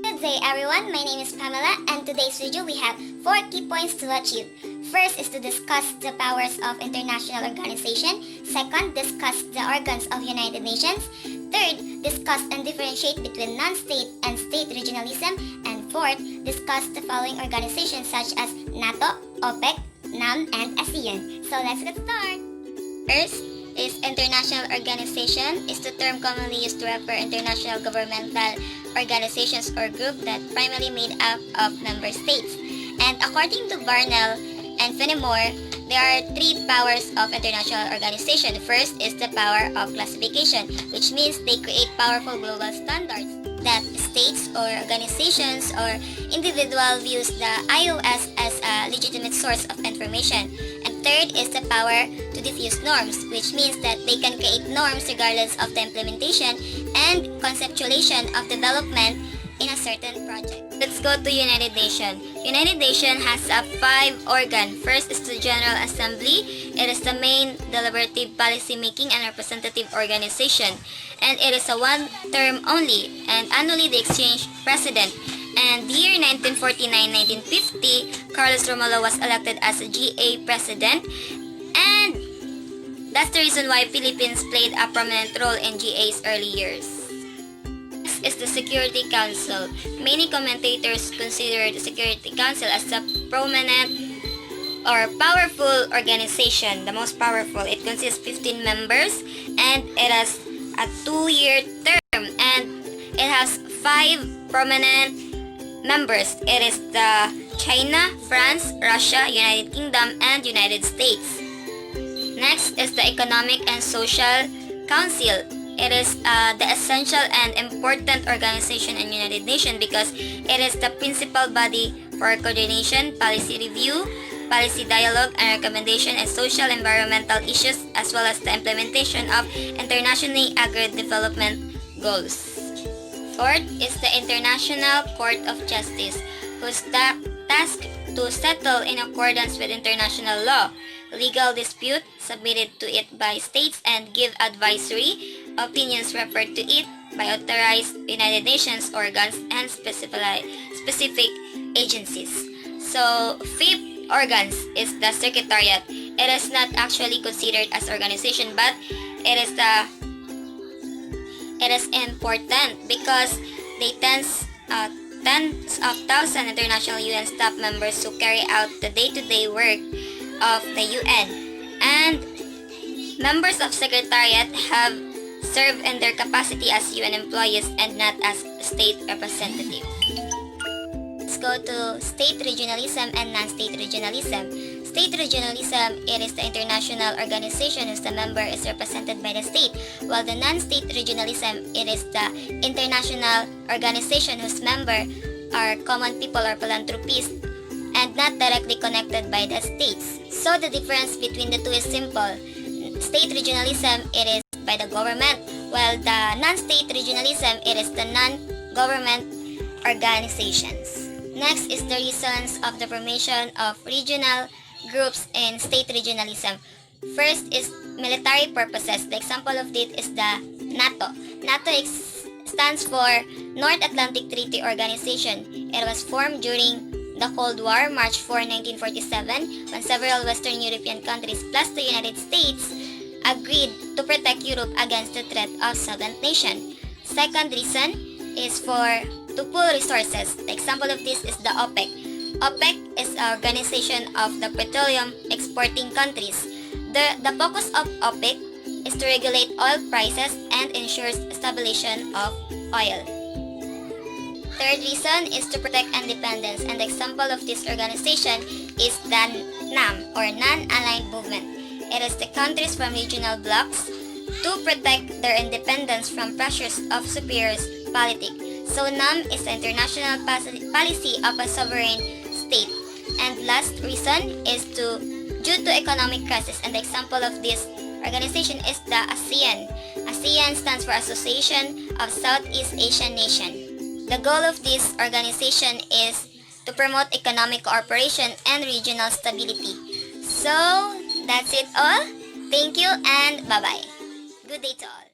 Good day everyone, my name is Pamela and today's video we have 4 key points to achieve. First is to discuss the powers of international organization. Second, discuss the organs of United Nations. Third, discuss and differentiate between non-state and state regionalism. And fourth, discuss the following organizations such as NATO, OPEC, NAM, and ASEAN. So let's get started. First is international organization is the term commonly used to refer international governmental organizations or group that primarily made up of member states. And according to Barnell and Fenimore, there are 3 powers of international organization. First is the power of classification, which means they create powerful global standards that states or organizations or individual views the IOS as a legitimate source of information. And third is the power to diffuse norms, which means that they can create norms regardless of the implementation and conceptualization of development in a certain project. Let's go to United Nations. United Nations has a 5 organ. First is the General Assembly. It is the main deliberative policy-making and representative organization. And it is a 1 term only. And annually they exchange president. And the year 1949-1950, Carlos Romulo was elected as a GA president. And that's the reason why Philippines played a prominent role in GA's early years. Is the Security Council. Many commentators consider the Security Council as a prominent or powerful organization, the most powerful. It consists of 15 members and it has a 2-year term and it has 5 prominent members. It is the China, France, Russia, United Kingdom, and United States. Next is the Economic and Social Council. It is the essential and important organization in United Nations because it is the principal body for coordination, policy review, policy dialogue, and recommendation in social environmental issues as well as the implementation of internationally agreed development goals. Fourth is the International Court of Justice, whose task to settle in accordance with international law, legal dispute submitted to it by states and give advisory opinions referred to it by authorized United Nations organs and specific agencies. So, 5th organs is the Secretariat. It is not actually considered as organization, but it is important because they tens of thousands international UN staff members who carry out the day-to-day work of the UN. And members of Secretariat have serve in their capacity as UN employees and not as state representatives. Let's go to state regionalism and non-state regionalism. State regionalism, it is the international organization whose the member is represented by the state, while the non-state regionalism, it is the international organization whose member are common people or philanthropists and not directly connected by the states. So the difference between the two is simple. State regionalism, it is by the government, while the non-state regionalism, it is the non-government organizations. Next is the reasons of the formation of regional groups in state regionalism. First is military purposes. The example of this is the NATO. NATO stands for North Atlantic Treaty Organization. It was formed during the Cold War, March 4, 1947, when several Western European countries plus the United States agreed to protect Europe against the threat of Soviet nation. Second reason is to pool resources. The example of this is the OPEC. OPEC is an organization of the petroleum exporting countries. The focus of OPEC is to regulate oil prices and ensures stabilization of oil. Third reason is to protect independence, and the example of this organization is the NAM or Non-Aligned Movement. It is the countries from regional blocs to protect their independence from pressures of superior politics. So NAM is the international policy of a sovereign state. And last reason is due to economic crisis, and the example of this organization is the ASEAN. ASEAN stands for Association of Southeast Asian Nations. The goal of this organization is to promote economic cooperation and regional stability. So, that's it all. Thank you and bye-bye. Good day to all.